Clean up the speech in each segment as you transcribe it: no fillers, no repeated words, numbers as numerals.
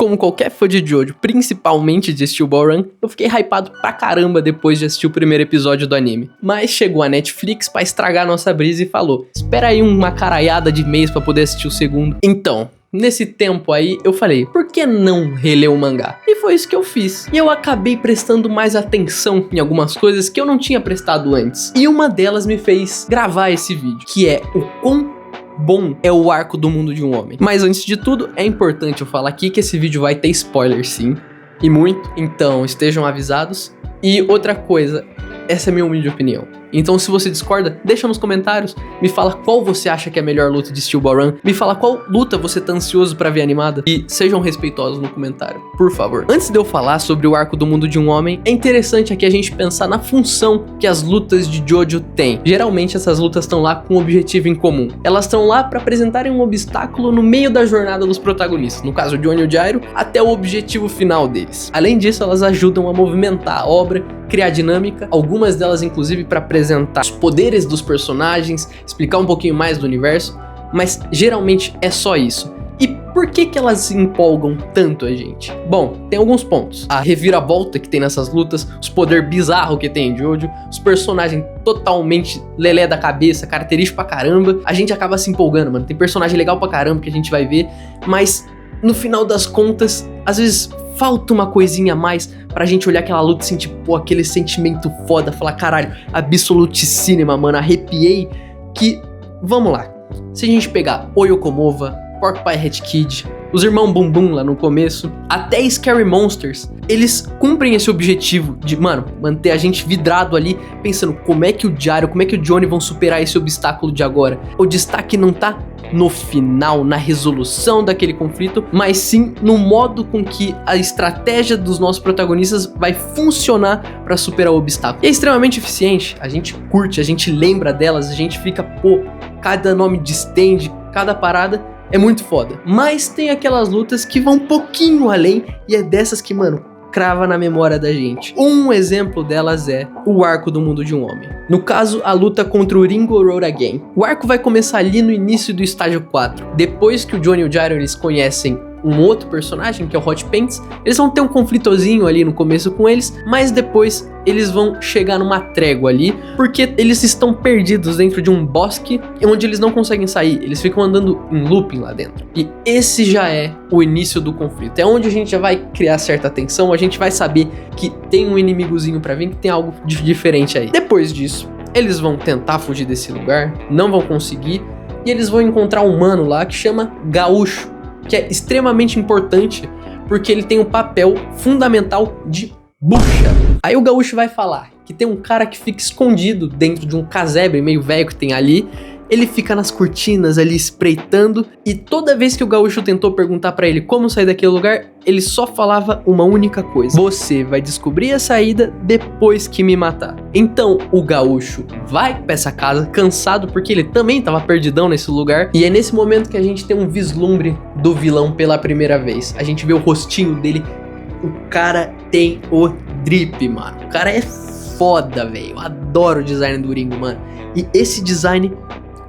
Como qualquer fã de Jojo, principalmente de Steel Ball Run, eu fiquei hypado pra caramba depois de assistir o primeiro episódio do anime. Mas chegou a Netflix pra estragar nossa brisa e falou: espera aí uma caralhada de mês pra poder assistir o segundo. Então, nesse tempo aí, eu falei, por que não reler o mangá? E foi isso que eu fiz. E eu acabei prestando mais atenção em algumas coisas que eu não tinha prestado antes. E uma delas me fez gravar esse vídeo, que é o quão bom é o arco do mundo de um homem. Mas antes de tudo, é importante eu falar aqui que esse vídeo vai ter spoiler sim, e muito, então estejam avisados. E outra coisa, essa é a minha humilde opinião. Então se você discorda, deixa nos comentários, me fala qual você acha que é a melhor luta de Steel Ball Run, me fala qual luta você tá ansioso pra ver animada, e sejam respeitosos no comentário, por favor. Antes de eu falar sobre o arco do mundo de um homem, é interessante aqui a gente pensar na função que as lutas de Jojo têm. Geralmente essas lutas estão lá com um objetivo em comum. Elas estão lá pra apresentarem um obstáculo no meio da jornada dos protagonistas, no caso Johnny e o Gyro, até o objetivo final deles. Além disso, elas ajudam a movimentar a obra, criar dinâmica, algumas delas inclusive para apresentar os poderes dos personagens, explicar um pouquinho mais do universo, mas geralmente é só isso. E por que elas empolgam tanto a gente? Bom, tem alguns pontos. A reviravolta que tem nessas lutas, os poderes bizarros que tem em Jojo, os personagens totalmente lelé da cabeça, característico pra caramba, a gente acaba se empolgando, mano. Tem personagem legal pra caramba que a gente vai ver, mas no final das contas, às vezes falta uma coisinha a mais pra gente olhar aquela luta e sentir, pô, aquele sentimento foda, falar, caralho, Absolute Cinema, mano, arrepiei, que, vamos lá, se a gente pegar Oyokomova, Porcupine Hat Kid, os irmãos Boom Boom lá no começo, até Scary Monsters, eles cumprem esse objetivo de, mano, manter a gente vidrado ali, pensando como é que o Gyro, como é que o Johnny vão superar esse obstáculo de agora. O destaque não tá no final, na resolução daquele conflito, mas sim no modo com que a estratégia dos nossos protagonistas vai funcionar para superar o obstáculo. E é extremamente eficiente, a gente curte, a gente lembra delas, a gente fica, pô, cada nome de stand, cada parada é muito foda. Mas tem aquelas lutas que vão um pouquinho além e é dessas que, mano, crava na memória da gente. Um exemplo delas é o arco do mundo de um homem. No caso, a luta contra o Ringo Road Again. O arco vai começar ali no início do estágio 4. Depois que o Johnny e o Gyro eles conhecem um outro personagem, que é o Hot Pants, eles vão ter um conflitozinho ali no começo com eles, mas depois eles vão chegar numa trégua ali, porque eles estão perdidos dentro de um bosque, onde eles não conseguem sair, eles ficam andando em looping lá dentro. E esse já é o início do conflito, é onde a gente já vai criar certa tensão, a gente vai saber que tem um inimigozinho pra vir, que tem algo diferente aí. Depois disso, eles vão tentar fugir desse lugar, não vão conseguir, e eles vão encontrar um mano lá que chama Gaúcho, que é extremamente importante, porque ele tem um papel fundamental de bucha. Aí o Gaúcho vai falar que tem um cara que fica escondido dentro de um casebre meio velho que tem ali, ele fica nas cortinas ali espreitando, e toda vez que o Gaúcho tentou perguntar pra ele como sair daquele lugar, ele só falava uma única coisa: você vai descobrir a saída depois que me matar. Então o Gaúcho vai pra essa casa, cansado porque ele também tava perdidão nesse lugar, e é nesse momento que a gente tem um vislumbre do vilão pela primeira vez. A gente vê o rostinho dele, o cara tem o drip, mano. O cara é foda, velho. Eu adoro o design do Ringo, mano. E esse design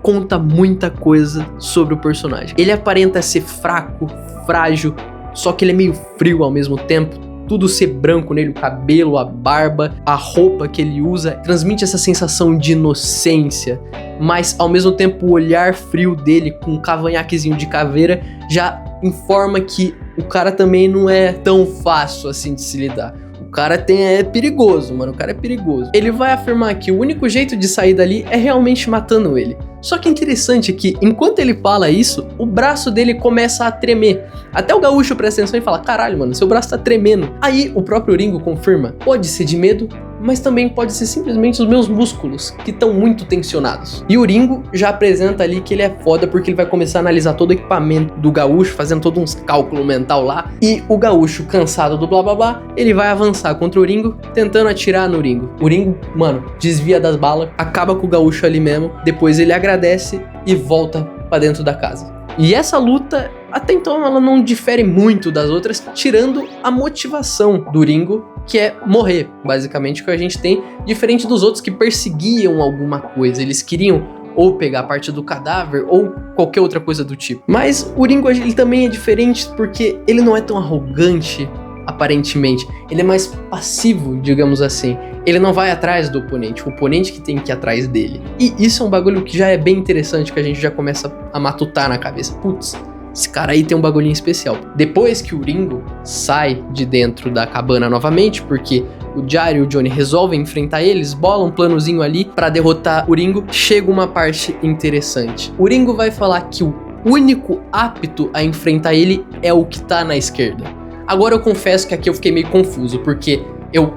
conta muita coisa sobre o personagem. Ele aparenta ser fraco, frágil, só que ele é meio frio ao mesmo tempo. Tudo ser branco nele, o cabelo, a barba, a roupa que ele usa, transmite essa sensação de inocência, mas ao mesmo tempo o olhar frio dele com um cavanhaquezinho de caveira já informa que o cara também não é tão fácil assim de se lidar. O cara é perigoso, mano, o cara é perigoso. Ele vai afirmar que o único jeito de sair dali é realmente matando ele. Só que interessante é que, enquanto ele fala isso, o braço dele começa a tremer. Até o Gaúcho presta atenção e fala, caralho, mano, seu braço tá tremendo. Aí o próprio Ringo confirma, pode ser de medo, mas também pode ser simplesmente os meus músculos, que estão muito tensionados. E o Ringo já apresenta ali que ele é foda, porque ele vai começar a analisar todo o equipamento do Gaúcho, fazendo todos uns cálculos mental lá. E o Gaúcho, cansado do blá blá blá, ele vai avançar contra o Ringo, tentando atirar no Ringo. O Ringo, mano, desvia das balas, acaba com o Gaúcho ali mesmo, depois ele agradece e volta pra dentro da casa. E essa luta, até então, ela não difere muito das outras, tirando a motivação do Ringo, que é morrer, basicamente, que a gente tem, diferente dos outros que perseguiam alguma coisa. Eles queriam ou pegar parte do cadáver, ou qualquer outra coisa do tipo. Mas o Ringo, ele também é diferente porque ele não é tão arrogante, aparentemente. Ele é mais passivo, digamos assim. Ele não vai atrás do oponente, o oponente que tem que ir atrás dele. E isso é um bagulho que já é bem interessante, que a gente já começa a matutar na cabeça. Putz, esse cara aí tem um bagulhinho especial. Depois que o Ringo sai de dentro da cabana novamente, porque o Gyro e o Johnny resolvem enfrentar eles, bolam um planozinho ali pra derrotar o Ringo, chega uma parte interessante. O Ringo vai falar que o único apto a enfrentar ele é o que tá na esquerda. Agora eu confesso que aqui eu fiquei meio confuso, porque eu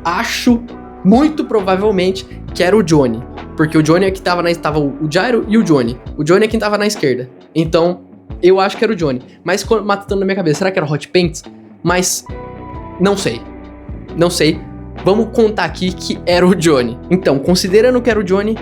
acho, muito provavelmente, que era o Johnny. Porque o Johnny é que tava o Gyro e o Johnny. O Johnny é quem tava na esquerda. Então, eu acho que era o Johnny. Mas matando na minha cabeça, será que era Hot Pants? Mas, não sei. Não sei. Vamos contar aqui que era o Johnny. Então, considerando que era o Johnny,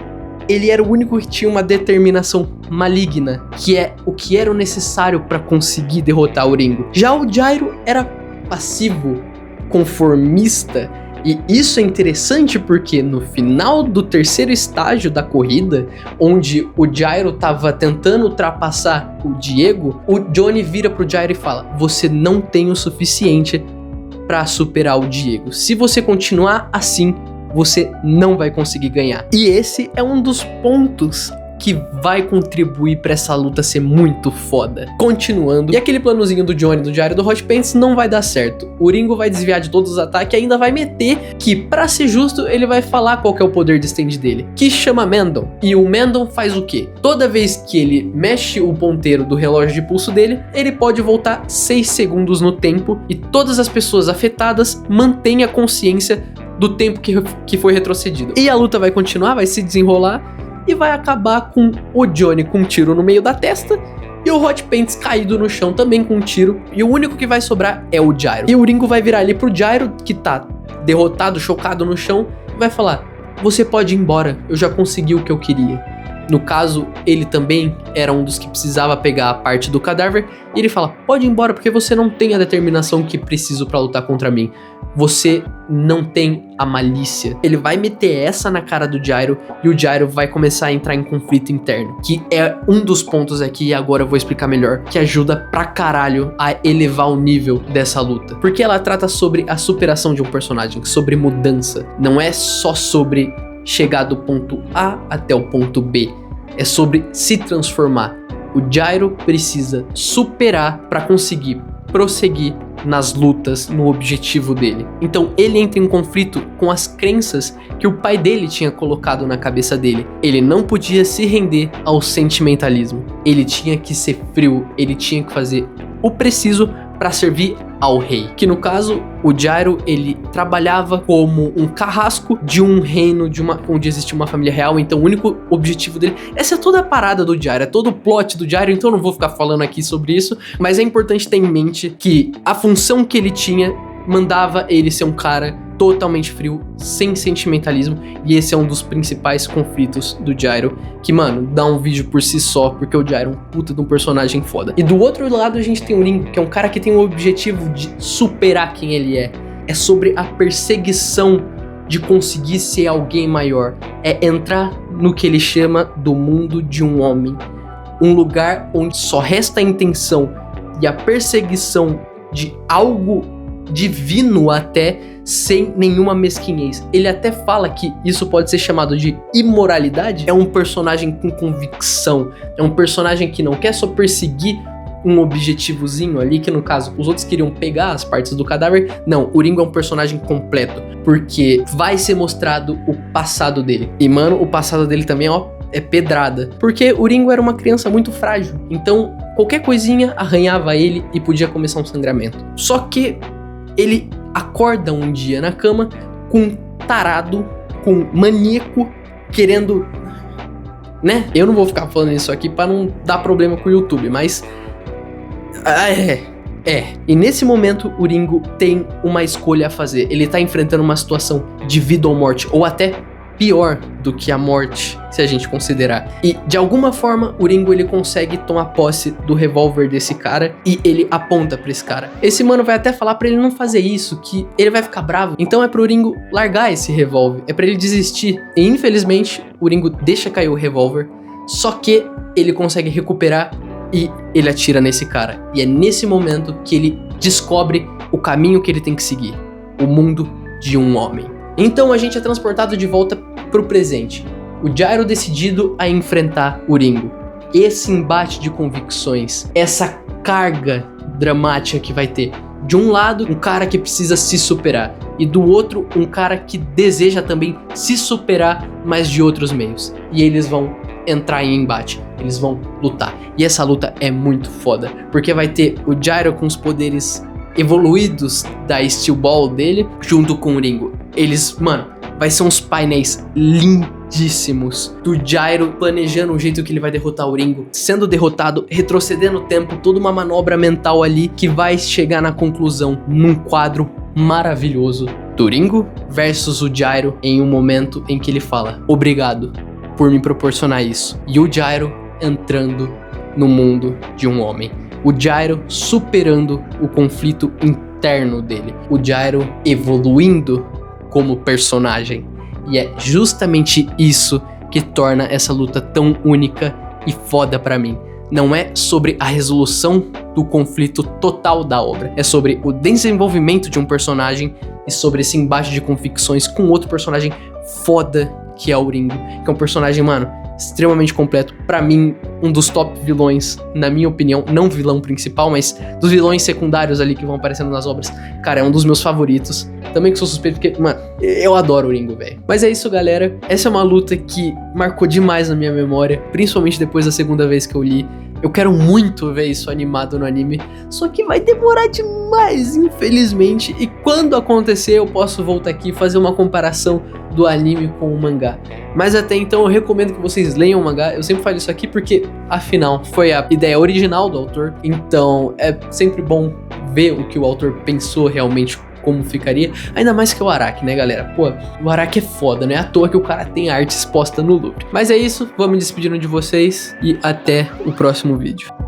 ele era o único que tinha uma determinação maligna, que é o que era o necessário pra conseguir derrotar o Ringo. Já o Gyro era passivo, conformista, e isso é interessante porque no final do terceiro estágio da corrida, onde o Gyro tava tentando ultrapassar o Diego, o Johnny vira pro Gyro e fala: você não tem o suficiente pra superar o Diego. Se você continuar assim, você não vai conseguir ganhar. E esse é um dos pontos que vai contribuir pra essa luta ser muito foda. Continuando, e aquele planozinho do Johnny, do Gyro e do Hot Pants não vai dar certo. O Ringo vai desviar de todos os ataques e ainda vai meter que, pra ser justo, ele vai falar qual que é o poder de stand dele, que chama Mendon. E o Mendon faz o quê? Toda vez que ele mexe o ponteiro do relógio de pulso dele, ele pode voltar 6 segundos no tempo e todas as pessoas afetadas mantêm a consciência do tempo que foi retrocedido. E a luta vai continuar, vai se desenrolar e vai acabar com o Johnny com um tiro no meio da testa e o Hot Pants caído no chão também com um tiro. E o único que vai sobrar é o Gyro. E o Ringo vai virar ali pro Gyro, que tá derrotado, chocado no chão, e vai falar: você pode ir embora, eu já consegui o que eu queria. No caso, ele também era um dos que precisava pegar a parte do cadáver. E ele fala: pode ir embora porque você não tem a determinação que preciso pra lutar contra mim. Você não tem a malícia. Ele vai meter essa na cara do Gyro e o Gyro vai começar a entrar em conflito interno, que é um dos pontos aqui, e agora eu vou explicar melhor, que ajuda pra caralho a elevar o nível dessa luta. Porque ela trata sobre a superação de um personagem, sobre mudança. Não é só sobre chegar do ponto A até o ponto B. É sobre se transformar. O Gyro precisa superar para conseguir prosseguir nas lutas, no objetivo dele. Então ele entra em conflito com as crenças que o pai dele tinha colocado na cabeça dele. Ele não podia se render ao sentimentalismo. Ele tinha que ser frio, ele tinha que fazer o preciso para servir ao rei. Que no caso, o Gyro, ele trabalhava como um carrasco de um reino, onde existia uma família real. Então o único objetivo dele, essa é toda a parada do Gyro, é todo o plot do Gyro. Então eu não vou ficar falando aqui sobre isso, mas é importante ter em mente que a função que ele tinha mandava ele ser um cara totalmente frio, sem sentimentalismo, e esse é um dos principais conflitos do Gyro, que, mano, dá um vídeo por si só, porque o Gyro é um puta de um personagem foda. E do outro lado a gente tem o Ringo, que é um cara que tem o objetivo de superar quem ele é. É sobre a perseguição de conseguir ser alguém maior. É entrar no que ele chama do mundo de um homem. Um lugar onde só resta a intenção e a perseguição de algo divino até, sem nenhuma mesquinhez. Ele até fala que isso pode ser chamado de imoralidade. É um personagem com convicção, é um personagem que não quer só perseguir um objetivozinho ali, que no caso os outros queriam pegar as partes do cadáver. Não, o Ringo é um personagem completo, porque vai ser mostrado o passado dele. E mano, o passado dele também, ó, é pedrada. Porque o Ringo era uma criança muito frágil, então qualquer coisinha arranhava ele e podia começar um sangramento. Só que ele acorda um dia na cama com um tarado, com um maníaco, querendo, né? Eu não vou ficar falando isso aqui pra não dar problema com o YouTube, mas E nesse momento o Ringo tem uma escolha a fazer. Ele tá enfrentando uma situação de vida ou morte, ou até pior do que a morte, se a gente considerar. E de alguma forma o Ringo ele consegue tomar posse do revólver desse cara e ele aponta pra esse cara. Esse mano vai até falar pra ele não fazer isso, que ele vai ficar bravo. Então é pro Ringo largar esse revólver, é pra ele desistir. E infelizmente o Ringo deixa cair o revólver, só que ele consegue recuperar e ele atira nesse cara. E é nesse momento que ele descobre o caminho que ele tem que seguir. O mundo de um homem. Então a gente é transportado de volta pro presente. O Gyro decidido a enfrentar o Ringo. Esse embate de convicções, essa carga dramática que vai ter. De um lado, um cara que precisa se superar. E do outro, um cara que deseja também se superar, mas de outros meios. E eles vão entrar em embate. Eles vão lutar. E essa luta é muito foda. Porque vai ter o Gyro com os poderes evoluídos da Steel Ball dele, junto com o Ringo. Eles, mano, vai ser uns painéis lindíssimos do Gyro planejando o jeito que ele vai derrotar o Ringo, sendo derrotado, retrocedendo o tempo, toda uma manobra mental ali que vai chegar na conclusão num quadro maravilhoso do Ringo versus o Gyro em um momento em que ele fala: obrigado por me proporcionar isso. E o Gyro entrando no mundo de um homem. O Gyro superando o conflito interno dele. O Gyro evoluindo como personagem. E é justamente isso que torna essa luta tão única e foda pra mim. Não é sobre a resolução do conflito total da obra. É sobre o desenvolvimento de um personagem e sobre esse embate de convicções com outro personagem foda que é o Ringo. Que é um personagem, mano, extremamente completo. Pra mim, um dos top vilões, na minha opinião, não vilão principal, mas dos vilões secundários ali que vão aparecendo nas obras. Cara, é um dos meus favoritos. Também que sou suspeito porque, mano, eu adoro o Ringo, velho. Mas é isso, galera. Essa é uma luta que marcou demais na minha memória, principalmente depois da segunda vez que eu li. Eu quero muito ver isso animado no anime, só que vai demorar demais, infelizmente. E quando acontecer, eu posso voltar aqui e fazer uma comparação do anime com o mangá. Mas até então eu recomendo que vocês leiam o mangá. Eu sempre falo isso aqui porque, afinal, foi a ideia original do autor. Então é sempre bom ver o que o autor pensou realmente, como ficaria, ainda mais que o Araki, né, galera? Pô, o Araki é foda, não é à toa que o cara tem arte exposta no Louvre. Mas é isso, vou me despedindo de vocês e até o próximo vídeo.